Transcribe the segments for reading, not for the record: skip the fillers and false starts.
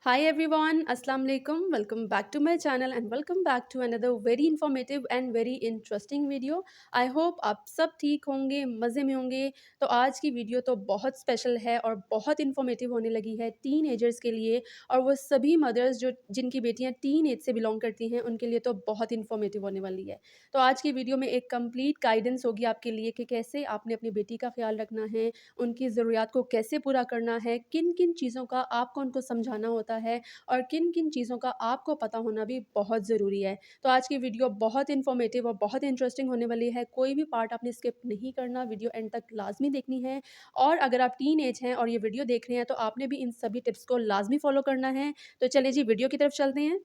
Hi everyone, Assalamu alaikum. Welcome back to my channel and welcome back to another very informative and very interesting video. I hope आप सब ठीक होंगे, मज़े में होंगे। तो आज की वीडियो तो बहुत स्पेशल है और बहुत इन्फॉर्मेटिव होने लगी है टीन एजर्स के लिए, और वो सभी मदर्स जो जिनकी बेटियां टीन एज से बिलोंग करती हैं उनके लिए तो बहुत इन्फॉर्मेटिव होने वाली है। तो आज की वीडियो में एक कंप्लीट गाइडेंस होगी आपके लिए कि कैसे आपने अपनी बेटी का ख्याल रखना है, उनकी ज़रूरियात को कैसे पूरा करना है, किन किन चीज़ों का आपको उनको समझाना होता है और किन किन चीज़ों का आपको पता होना भी बहुत ज़रूरी है। तो आज की वीडियो बहुत इन्फॉर्मेटिव और बहुत इंटरेस्टिंग होने वाली है। कोई भी पार्ट आपने स्किप नहीं करना, वीडियो एंड तक लाजमी देखनी है। और अगर आप टीन एज हैं और ये वीडियो देख रहे हैं तो आपने भी इन सभी टिप्स को लाजमी फॉलो करना है। तो चलिए जी वीडियो की तरफ चलते हैं।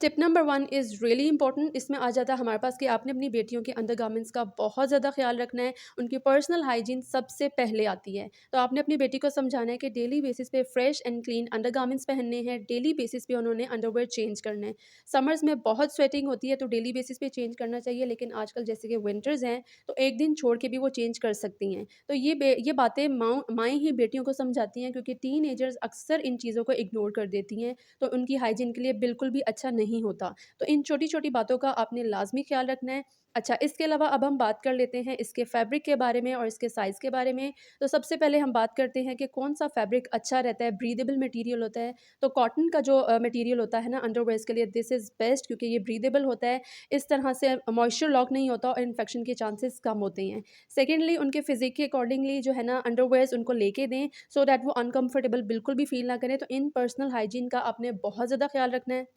Tip number 1 is really important. इसमें आ जाता है हमारे पास कि आपने अपनी बेटियों के अंडरगारमेंट्स का बहुत ज़्यादा ख्याल रखना है। उनकी पर्सनल हाइजीन सबसे पहले आती है। तो आपने अपनी बेटी को समझाना है कि डेली बेसिस पे फ्रेश एंड क्लीन अंडरगारमेंट्स पहनने हैं, डेली बेसिस पे उन्होंने अंडरवियर चेंज करना है। समर्स में बहुत स्वेटिंग होती है तो डेली बेसिस पे चेंज करना चाहिए, लेकिन आजकल जैसे कि विंटर्स हैं तो एक दिन छोड़ के भी वो चेंज कर सकती हैं। तो ये बातें माएँ ही बेटियों को समझाती हैं, क्योंकि टीनेजर्स अक्सर इन चीज़ों को इग्नोर कर देती हैं, तो उनकी हाइजीन के लिए बिल्कुल भी अच्छा नहीं होता। तो इन छोटी-छोटी बातों का आपने लाज़मी ख़्याल रखना है। अच्छा, इसके अलावा अब हम बात कर लेते हैं इसके फैब्रिक के बारे में और इसके साइज़ के बारे में। तो सबसे पहले हम बात करते हैं कि कौन-सा फैब्रिक अच्छा रहता है, ब्रीदेबल मटीरियल होता है। तो कॉटन का जो मटीरियल होता है ना अंडरवियर्स के लिए, दिस इज़ बेस्ट, क्योंकि ये ब्रीदेबल होता है। इस तरह से मॉइस्चर लॉक नहीं होता और इन्फेक्शन के चांसेस कम होते हैं। सेकेंडली, उनके फ़िज़िक के अकॉर्डिंगली जो है ना अंडरवियर्स उनको लेके दें, सो दैट वो अनकम्फर्टेबल बिल्कुल भी फ़ील ना करें। तो इन पर्सनल हाइजीन का आपने बहुत ज़्यादा ख़्याल रखना है।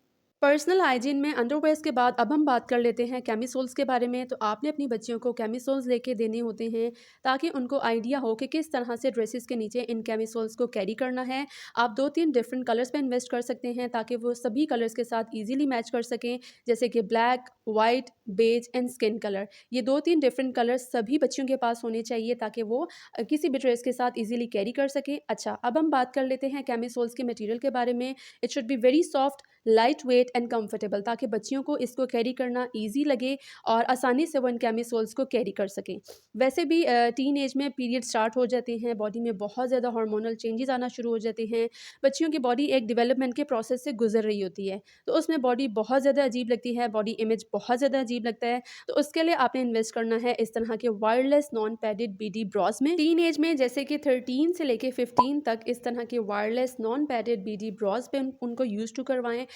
पर्सनल हाइजीन में अंडरवेयर्स के बाद अब हम बात कर लेते हैं कैमिसोल्स के बारे में। तो आपने अपनी बच्चियों को कैमिसोल्स लेके देने होते हैं, ताकि उनको आइडिया हो कि किस तरह से ड्रेसेस के नीचे इन कैमिसोल्स को कैरी करना है। आप 2-3 डिफरेंट कलर्स पे इन्वेस्ट कर सकते हैं, ताकि वो सभी कलर्स के साथ ईज़िली मैच कर सकें, जैसे कि black, white, beige and skin colour. ये 2-3 डिफरेंट कलर्स सभी बच्चियों के पास होने चाहिए, ताकि वो किसी भी ड्रेस के साथ ईज़िली कैरी कर सकें। अच्छा, अब हम बात कर लेते हैं कैमिसोल्स के मटीरियल के बारे में। It should be very soft, light weight and comfortable, ताकि बच्चियों को इसको कैरी करना ईजी लगे और आसानी से वो इन कैमिसोल्स को कैरी कर सकें। वैसे भी टीन एज में पीरियड स्टार्ट हो जाते हैं, बॉडी में बहुत ज़्यादा हार्मोनल चेंजेस आना शुरू हो जाते हैं। बच्चियों की बॉडी एक डेवलपमेंट के प्रोसेस से गुजर रही होती है, तो उसमें बॉडी बहुत ज़्यादा अजीब लगती है, बॉडी इमेज बहुत ज़्यादा अजीब लगता है। तो उसके लिए आपने इन्वेस्ट करना है इस तरह के wireless non padded BD bras में। टीन एज में जैसे कि 13 से लेके 15 तक इस तरह के wireless non padded BD bras पे उनको यूज़ टू करवाएं।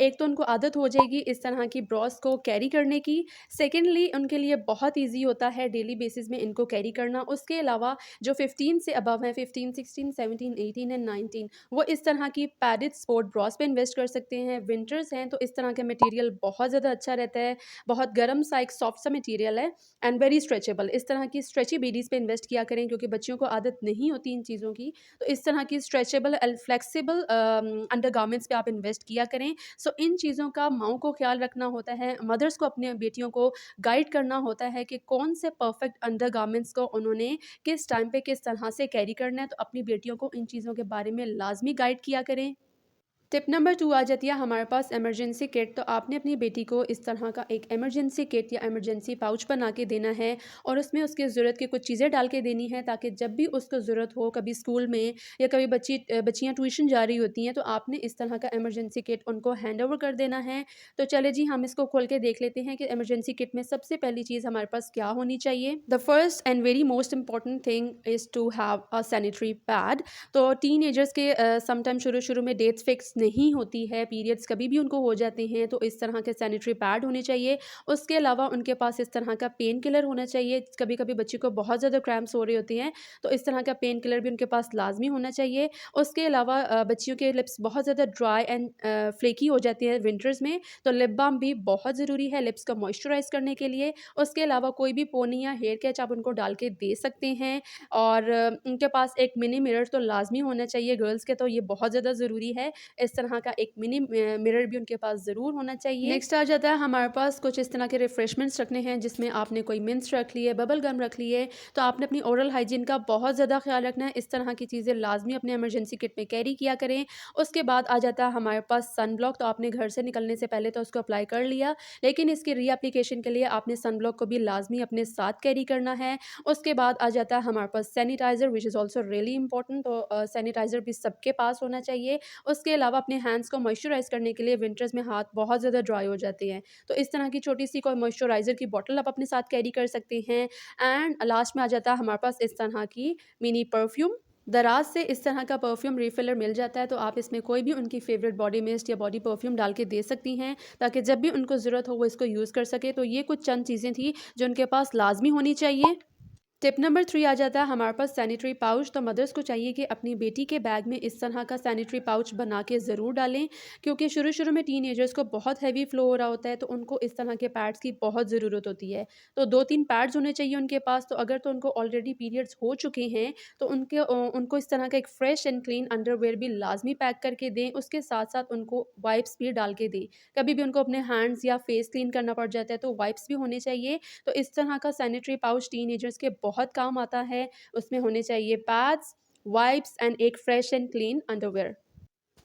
एक तो उनको आदत हो जाएगी इस तरह की ब्रॉस को कैरी करने की। सेकेंडली, उनके लिए बहुत ईजी होता है डेली बेसिस में इनको कैरी करना। उसके अलावा जो 15 से अबव हैं, 15, 16, 17, 18 एंड 19, वो इस तरह की पैडेड स्पोर्ट ब्रॉस पे इन्वेस्ट कर सकते हैं। विंटर्स हैं तो इस तरह का मटेरियल बहुत ज़्यादा अच्छा रहता है, बहुत गर्म सा एक सॉफ्ट सा मटेरियल है एंड वेरी स्ट्रेचेबल। इस तरह की स्ट्रेची बीडीज़ पे इन्वेस्ट किया करें, क्योंकि बच्चियों को आदत नहीं होती इन चीज़ों की। तो इस तरह की स्ट्रेचेबल एंड फ्लेक्सिबल अंडरगारमेंट्स पे आप इन्वेस्ट किया करें। सो इन चीज़ों का माँओं को ख़्याल रखना होता है, मदर्स को अपने बेटियों को गाइड करना होता है कि कौन से परफेक्ट अंडरगारमेंट्स को उन्होंने किस टाइम पे किस तरह से कैरी करना है। तो अपनी बेटियों को इन चीज़ों के बारे में लाज़मी गाइड किया करें। टिप नंबर 2 आ जाती है हमारे पास इमरजेंसी किट। तो आपने अपनी बेटी को इस तरह का एक इमरजेंसी किट या इमरजेंसी पाउच बना के देना है, और उसमें उसकी ज़रूरत की कुछ चीज़ें डाल के देनी है, ताकि जब भी उसको ज़रूरत हो, कभी स्कूल में या कभी बच्चियाँ ट्यूशन जा रही होती हैं, तो आपने इस तरह का इमरजेंसी किट उनको हैंड ओवर कर देना है। तो चले जी हम इसको खोल के देख लेते हैं कि इमरजेंसी किट में सबसे पहली चीज़ हमारे पास क्या होनी चाहिए। The first and very most important thing is to have a sanitary pad. तो टीनेजर्स के समटाइम शुरू-शुरू में डेट्स फिक्स नहीं होती है, पीरियड्स कभी भी उनको हो जाते हैं, तो इस तरह के सैनिटरी पैड होने चाहिए। उसके अलावा उनके पास इस तरह का पेन किलर होना चाहिए। कभी-कभी बच्चे को बहुत ज़्यादा क्रैम्प्स हो रहे होते हैं, तो इस तरह का पेन किलर भी उनके पास लाज़मी होना चाहिए। उसके अलावा बच्चियों के लिप्स बहुत ज़्यादा ड्राई एंड फ्लेकी हो जाते हैं विंटर्स में, तो लिप बाम भी बहुत ज़रूरी है लिप्स को मॉइस्चराइज़ करने के लिए। उसके अलावा कोई भी पोनी या हेयर कैच आप उनको डाल के दे सकते हैं, और उनके पास एक मिनी मिरर तो लाज़मी होना चाहिए, गर्ल्स के तो ये बहुत ज़्यादा ज़रूरी है। इस तरह का एक मिनी मिरर भी उनके पास ज़रूर होना चाहिए। नेक्स्ट आ जाता है हमारे पास कुछ इस तरह के रिफ्रेशमेंट्स रखने हैं, जिसमें आपने कोई मिंट्स रख ली है, बबल गम रख ली है, तो आपने अपनी ओरल हाइजीन का बहुत ज़्यादा ख्याल रखना है। इस तरह की चीज़ें लाजमी अपने इमरजेंसी किट में कैरी किया करें। उसके बाद आ जाता है हमारे पास सन ब्लॉक, तो आपने घर से निकलने से पहले तो उसको अप्लाई कर लिया, लेकिन इसकी रीएप्लीकेशन के लिए आपने सन ब्लॉक को भी लाजमी अपने साथ कैरी करना है। उसके बाद आ जाता है हमारे पास sanitizer which is also really important, तो सैनिटाइज़र भी सबके पास होना चाहिए। उसके अलावा अपने हैंड्स को मॉइस्चराइज़ करने के लिए विंटर्स में हाथ बहुत ज़्यादा ड्राई हो जाते हैं, तो इस तरह की छोटी-सी कोई मॉइस्चराइज़र की बॉटल आप अपने साथ कैरी कर सकते हैं। एंड लास्ट में आ जाता है हमारे पास इस तरह की मिनी परफ्यूम। दराज से इस तरह का परफ्यूम रिफिलर मिल जाता है, तो आप इसमें कोई भी उनकी फेवरेट बॉडी मिस्ट या बॉडी परफ्यूम डाल के दे सकती हैं, ताकि जब भी उनको ज़रूरत हो वो इसको यूज़ कर सके। तो ये कुछ चंद चीज़ें थी जो उनके पास लाजमी होनी चाहिए। टिप नंबर 3 आ जाता है हमारे पास सैनिटरी पाउच। तो मदर्स को चाहिए कि अपनी बेटी के बैग में इस तरह का सैनिटरी पाउच बना के ज़रूर डालें, क्योंकि शुरू-शुरू में टीनेजर्स को बहुत हेवी फ्लो हो रहा होता है, तो उनको इस तरह के पैड्स की बहुत ज़रूरत होती है। तो 2-3 पैड्स होने चाहिए उनके पास। तो अगर तो उनको ऑलरेडी पीरियड्स हो चुके हैं, तो उनको इस तरह का एक फ्रेश एंड क्लीन अंडरवियर भी लाज़मी पैक करके दें। उसके साथ-साथ उनको वाइप्स भी डाल के दें। कभी भी उनको अपने हैंड्स या फेस क्लीन करना पड़ जाता है, तो वाइप्स भी होने चाहिए। तो इस तरह का सैनिटरी पाउच टीनेजर्स के बहुत काम आता है। उसमें होने चाहिए पैड्स, वाइप्स एंड एक fresh and clean underwear.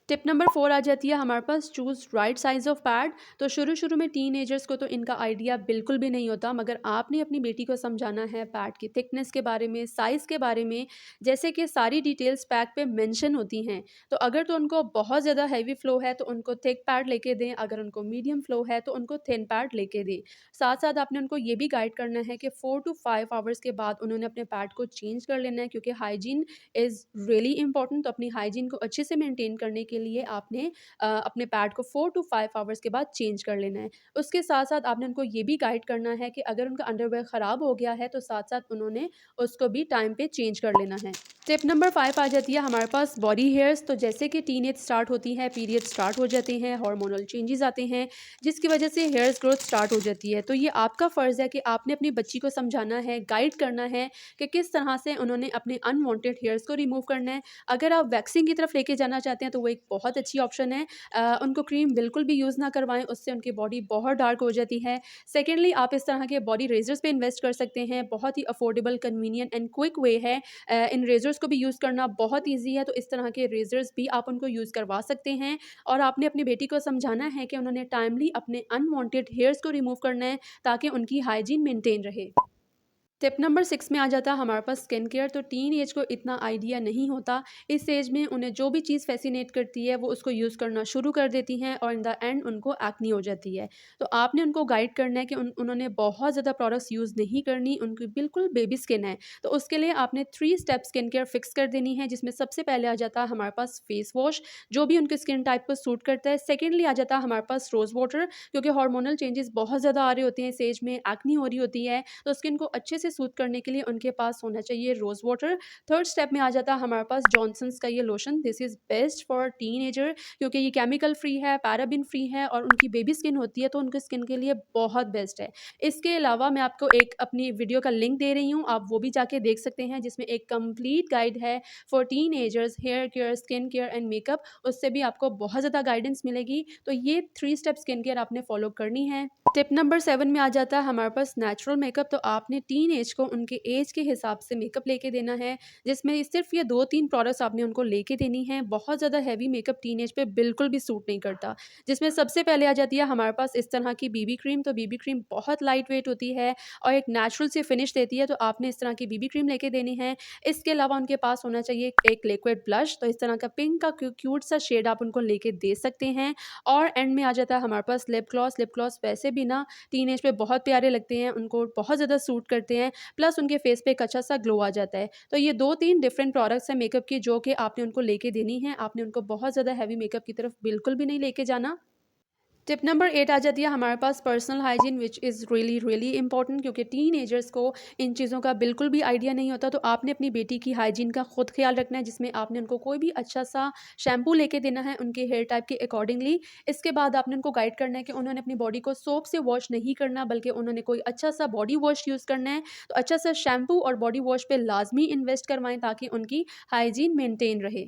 Tip number 4 आ जाती है हमारे पास choose right size of pad. तो शुरू-शुरू में टीनेजर्स को तो इनका आइडिया बिल्कुल भी नहीं होता, मगर आपने अपनी बेटी को समझाना है पैड की थिकनेस के बारे में, साइज़ के बारे में, जैसे कि सारी डिटेल्स पैड पे मेंशन होती हैं। तो अगर तो उनको बहुत ज़्यादा हेवी फ्लो है तो उनको थिक पैड लेके दें, अगर उनको मीडियम फ्लो है तो उनको थिन पैड लेके दें। साथ-साथ आपने उनको ये भी गाइड करना है कि 4 टू 5 आवर्स के बाद उन्होंने अपने पैड को चेंज कर लेना है, क्योंकि हाइजीन इज़ रियली इंपॉर्टेंट। तो अपनी हाइजीन को अच्छे से मेंटेन करने के लिए आपने अपने पैड को 4 टू 5 आवर्स के बाद चेंज कर लेना है। उसके साथ-साथ आपने उनको ये भी गाइड करना है कि अगर उनका अंडरवियर ख़राब हो गया है, तो साथ-साथ उन्होंने उसको भी टाइम पे चेंज कर लेना है। टिप नंबर 5 आ जाती है हमारे पास बॉडी हेयर्स। तो जैसे कि टीनेज स्टार्ट होती है, पीरियड स्टार्ट हो जाते हैं, हार्मोनल चेंजेस आते हैं, जिसकी वजह से हेयर्स ग्रोथ स्टार्ट हो जाती है। तो ये आपका फ़र्ज़ है कि आपने अपनी बच्ची को समझाना है, गाइड करना है कि किस तरह से उन्होंने अपने अनवांटेड हेयर्स को रिमूव करना है। अगर आप वैक्सिंग की तरफ लेके जाना चाहते हैं, तो वो एक बहुत अच्छी ऑप्शन है। उनको क्रीम बिल्कुल भी यूज़ ना करवाएँ, उससे उनकी बॉडी बहुत डार्क हो जाती है। सेकेंडली आप इस तरह के बॉडी रेज़र्स पे इन्वेस्ट कर सकते हैं, बहुत ही affordable, convenient and quick way है। इन रेज़र्स को भी यूज़ करना बहुत ईज़ी है, तो इस तरह के रेज़र्स भी आप उनको यूज़ करवा सकते हैं। और आपने अपनी बेटी को समझाना है कि उन्होंने टाइमली अपने अनवांटेड हेयर्स को रिमूव करना है, ताकि उनकी हाइजीन मेंटेन रहे। टिप नंबर 6 में आ जाता है हमारे पास स्किन केयर। तो टीन एज को इतना आइडिया नहीं होता। इस एज में उन्हें जो भी चीज़ फ़ैसिनेट करती है, वो उसको यूज़ करना शुरू कर देती हैं और इन द एंड उनको एक्ने हो जाती है। तो आपने उनको गाइड करना है कि उन्होंने बहुत ज़्यादा प्रोडक्ट्स यूज़ नहीं करनी, उनकी बिल्कुल बेबी स्किन है। तो उसके लिए आपने 3 स्टेप स्किन केयर फ़िक्स कर देनी है, जिसमें सबसे पहले आ जाता है हमारे पास फेस वॉश, जो भी उनके स्किन टाइप को सूट करता है। सेकेंडली आ जाता है हमारे पास रोज़ वाटर, क्योंकि हार्मोनल चेंजेस बहुत ज़्यादा आ रहे होते हैं इस एज में, एक्ने हो रही होती है, तो स्किन को अच्छे से सूट करने के लिए उनके पास होना चाहिए रोज़ वाटर। थर्ड स्टेप में आ जाता है हमारे पास जॉनसन्स का ये lotion. This is best for teenager, क्योंकि ये केमिकल फ्री है, पैराबेन फ्री है और उनकी बेबी स्किन होती है, तो उनकी स्किन के लिए बहुत बेस्ट है। इसके अलावा मैं आपको एक अपनी वीडियो का लिंक दे रही हूँ, आप वो भी जाके देख सकते हैं, जिसमें एक कंप्लीट गाइड है for teenagers, hair care, skin care and makeup. उससे भी आपको बहुत ज़्यादा गाइडेंस मिलेगी। तो ये 3 स्टेप स्किन केयर आपने फॉलो करनी है। टिप नंबर 7 में आ जाता है हमारे पास नेचुरल मेकअप। तो आपने टीन एज को उनके एज के हिसाब से मेकअप लेके देना है, जिसमें सिर्फ ये 2-3 प्रोडक्ट्स आपने उनको लेके देनी है। बहुत ज़्यादा हैवी मेकअप टीन एज पे बिल्कुल भी सूट नहीं करता। जिसमें सबसे पहले आ जाती है हमारे पास इस तरह की बीबी क्रीम। तो बीबी क्रीम बहुत लाइट वेट होती है और एक नेचुरल सी फिनिश देती है, तो आपने इस तरह की बीबी क्रीम लेके देनी है। इसके अलावा उनके पास होना चाहिए एक लिक्विड ब्लश। तो इस तरह का पिंक का क्यूट सा शेड आप उनको लेके दे सकते हैं। और एंड में आ जाता है हमारे पास लिप ग्लॉस। लिप ग्लॉस वैसे भी ना टीनेज पे बहुत प्यारे लगते हैं, उनको बहुत ज़्यादा सूट करते हैं, प्लस उनके फेस पे एक अच्छा सा ग्लो आ जाता है। तो ये 2-3 डिफरेंट प्रोडक्ट्स हैं मेकअप की, जो कि आपने उनको लेके देनी है। आपने उनको बहुत ज़्यादा हैवी मेकअप की तरफ बिल्कुल भी नहीं लेके जाना। टिप नंबर 8 आ जाती है हमारे पास personal hygiene, which is really really important, क्योंकि टीनेजर्स को इन चीज़ों का बिल्कुल भी आइडिया नहीं होता। तो आपने अपनी बेटी की हाइजीन का खुद ख्याल रखना है, जिसमें आपने उनको कोई भी अच्छा सा शैम्पू लेके देना है उनके हेयर टाइप के अकॉर्डिंगली। इसके बाद आपने उनको गाइड करना है कि उन्होंने अपनी बॉडी को सोप से वॉश नहीं करना, बल्कि उन्होंने कोई अच्छा सा बॉडी वॉश यूज़ करना है। तो अच्छा सा शैम्पू और बॉडी वॉश पे लाजमी इन्वेस्ट करवाएं, ताकि उनकी हाइजीन मेंटेन रहे।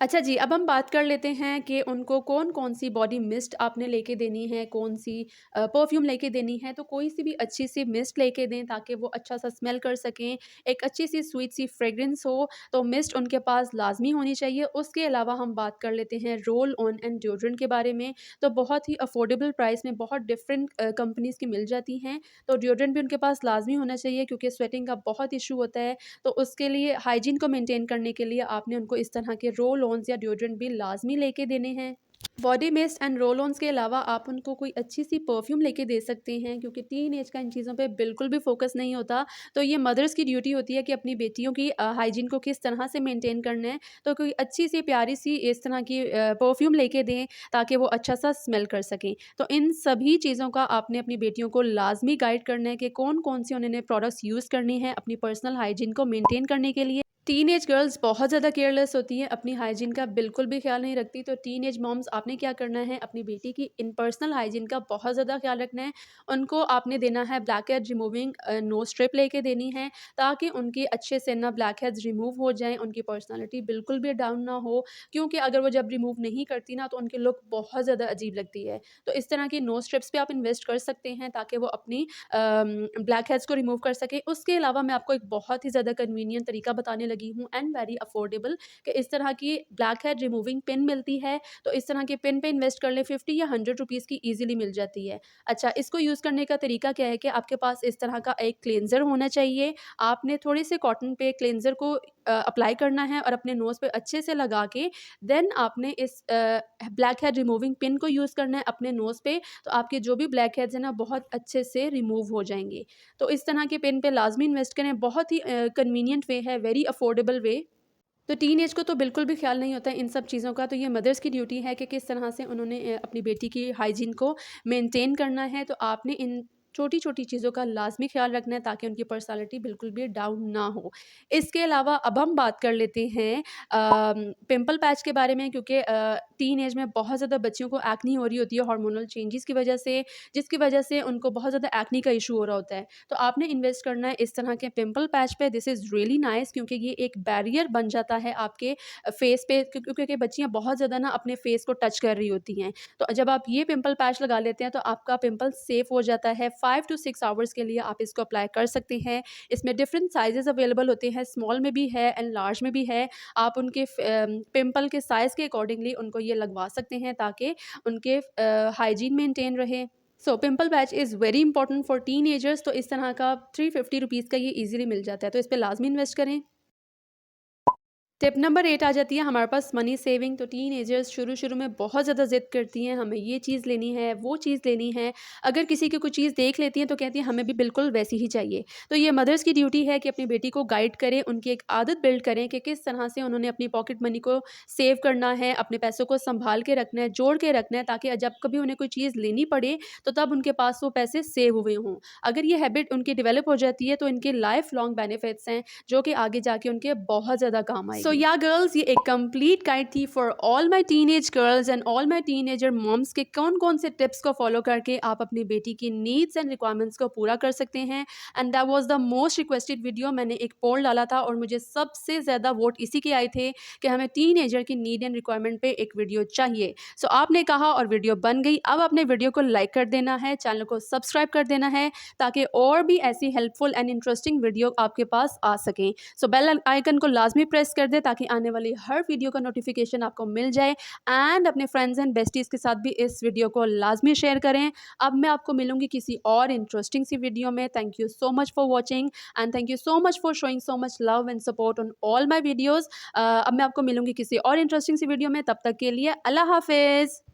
अच्छा जी, अब हम बात कर लेते हैं कि उनको कौन-कौन सी बॉडी मिस्ट आपने लेके देनी है, कौन-सी परफ्यूम लेके देनी है। तो कोई-सी भी अच्छी-सी मिस्ट लेके दें ताकि वो अच्छा-सा स्मेल कर सकें, एक अच्छी-सी स्वीट-सी फ्रेग्रेंस हो, तो मिस्ट उनके पास लाज़मी होनी चाहिए। उसके अलावा हम बात कर लेते हैं रोल ऑन एंड डिओड्रेंट के बारे में, तो बहुत ही अफोर्डेबल प्राइस में बहुत डिफरेंट कंपनीज़ की मिल जाती हैं। तो डिओड्रेंट भी उनके पास लाज़मी होना चाहिए क्योंकि स्वेटिंग का बहुत इश्यू होता है, तो उसके लिए हाइजीन को मेंटेन करने के लिए आपने उनको इस तरह के रोल ऑन्स या डिओड्रेंट भी लाज़मी लेके देने हैं। बॉडी मिस्ट एंड रोल ऑन्स के अलावा आप उनको कोई अच्छी-सी परफ्यूम लेके दे सकते हैं क्योंकि टीन एज का इन चीज़ों पे बिल्कुल भी फ़ोकस नहीं होता। तो ये मदर्स की ड्यूटी होती है कि अपनी बेटियों की हाइजीन को किस तरह से मेंटेन करना है। तो कोई अच्छी-सी प्यारी-सी इस तरह की परफ्यूम लेके दें ताकि वो अच्छा-सा स्मेल कर सकें। तो इन सभी चीज़ों का आपने अपनी बेटियों को लाज़मी गाइड करना है कि कौन-कौन सी उन्होंने प्रोडक्ट्स यूज़ करनी है अपनी पर्सनल हाइजीन को मेंटेन करने के लिए। टीनेज गर्ल्स बहुत ज़्यादा केयरलेस होती हैं, अपनी हाइजीन का बिल्कुल भी ख़्याल नहीं रखती, तो टीनेज मॉम्स आपने क्या करना है, अपनी बेटी की इन पर्सनल हाइजीन का बहुत ज़्यादा ख़्याल रखना है। उनको आपने देना है black head removing nose strip लेके देनी है, ताकि उनकी अच्छे से ना ब्लैक हेड्स रिमूव हो जाएँ, उनकी पर्सनैलिटी बिल्कुल भी डाउन ना हो, क्योंकि अगर वो जब रिमूव नहीं करती ना, तो उनकी लुक बहुत ज़्यादा अजीब लगती है। तो इस तरह की नोज़ स्ट्रिप्स पे आप इन्वेस्ट कर सकते हैं, ताकि वो अपनी ब्लैक हेड्स को रिमूव कर सकें। उसके अलावा मैं आपको एक बहुत ही ज़्यादा कन्वीनिएंट तरीका बताने लगी हूँ एंड वेरी अफोर्डेबल, कि इस तरह की ब्लैक हेड रिमूविंग पिन मिलती है, तो इस तरह के पिन पे इन्वेस्ट कर लें, 50 या 100 रुपीज़ की ईज़िली मिल जाती है। अच्छा, इसको यूज़ करने का तरीका क्या है कि आपके पास इस तरह का एक क्लींज़र होना चाहिए। आपने थोड़े से कॉटन पे क्लींज़र को अप्लाई करना है और अपने नोज़ पे अच्छे से लगा के देन आपने इस ब्लैक हेड रिमूविंग पिन को यूज़ करना है अपने नोज़ पे, तो आपके जो भी ब्लैक हेड्स हैं ना बहुत अच्छे से रिमूव हो जाएँगे। तो इस तरह के पिन पे लाज़मी इन्वेस्ट करें, बहुत ही कन्वीनिएंट वे है, वेरी अफोर्डेबल वे। तो टीनेज को तो बिल्कुल भी ख़्याल नहीं होता है इन सब चीज़ों का, तो ये मदर्स की ड्यूटी है कि किस तरह से उन्होंने अपनी बेटी की हाइजीन को मेंटेन करना है। तो आपने इन छोटी-छोटी चीज़ों का लाज़मी ख़्याल रखना है ताकि उनकी पर्सनैलिटी बिल्कुल भी डाउन ना हो। इसके अलावा अब हम बात कर लेते हैं पिंपल पैच के बारे में, क्योंकि टीन एज में बहुत ज़्यादा बच्चियों को एक्ने हो रही होती है हार्मोनल चेंजेस की वज़ह से, जिसकी वज़ह से उनको बहुत ज़्यादा एक्ने का इश्यू हो रहा होता है। तो आपने इन्वेस्ट करना है इस तरह के पिंपल पैच पे। दिस इज़ रियली नाइस क्योंकि ये एक बैरियर बन जाता है आपके फेस पे, क्योंकि बच्चियाँ बहुत ज़्यादा ना अपने फेस को टच कर रही होती हैं। तो जब आप ये पिंपल पैच लगा लेते हैं तो आपका पिंपल सेफ हो जाता है। 5 टू 6 आवर्स के लिए आप इसको अप्लाई कर सकते हैं। इसमें डिफरेंट साइज़ेज़ अवेलेबल होते हैं, स्मॉल में भी है एंड लार्ज में भी है। आप उनके पिंपल के साइज़ के अकॉर्डिंगली उनको ये लगवा सकते हैं ताकि उनके हाइजीन मेंटेन रहे। So pimple patch is very important for teenagers, तो इस तरह का 350 रुपीज़ का ये ईज़िली मिल जाता है, तो इस पे लाज़मी इन्वेस्ट करें। टिप नंबर 8 आ जाती है हमारे पास मनी सेविंग। तो टीनेजर्स शुरू-शुरू में बहुत ज़्यादा ज़िद करती हैं, हमें ये चीज़ लेनी है, वो चीज़ लेनी है। अगर किसी की कोई चीज़ देख लेती हैं तो कहती हैं हमें भी बिल्कुल वैसी ही चाहिए। तो ये मदर्स की ड्यूटी है कि अपनी बेटी को गाइड करें, उनकी एक आदत बिल्ड करें कि किस तरह से उन्होंने अपनी पॉकेट मनी को सेव करना है, अपने पैसों को सँभाल के रखना है, जोड़ के रखना है, ताकि जब कभी उन्हें कोई चीज़ लेनी पड़े तो तब उनके पास वो पैसे सेव हुए हों। अगर ये हैबिट उनकी डेवलप हो जाती है तो इनके लाइफ़ लॉन्ग बेनिफिट्स हैं, जो कि आगे जाके उनके बहुत ज़्यादा काम आएगी। सो या गर्ल्स, ये एक कंप्लीट गाइड थी for all my teenage girls and all my teenager moms के कौन-कौन से टिप्स को फॉलो करके आप अपनी बेटी की नीड्स एंड रिक्वायरमेंट्स को पूरा कर सकते हैं। And that was the most requested video. मैंने एक पोल डाला था और मुझे सबसे ज़्यादा वोट इसी के आए थे कि हमें टीनेजर की नीड एंड रिक्वायरमेंट पे एक वीडियो चाहिए। सो आपने कहा और वीडियो बन गई। अब आपने वीडियो को लाइक कर देना है, चैनल को सब्सक्राइब कर देना है, ताकि और भी ऐसी हेल्पफुल एंड इंटरेस्टिंग वीडियो आपके पास आ सकें। सो बेल आइकन को लाजमी प्रेस कर दें ताकि आने वाली हर वीडियो का नोटिफिकेशन आपको मिल जाए। एंड अपने फ्रेंड्स एंड बेस्टीज़ के साथ भी इस वीडियो को लाजमी शेयर करें। अब मैं आपको मिलूंगी किसी और इंटरेस्टिंग सी वीडियो में। Thank you so much for watching and thank you so much for showing so much love and support on all my videos. अब मैं आपको मिलूंगी किसी और इंटरेस्टिंग सी वीडियो में। तब तक के लिए अल्लाह हाफिज़।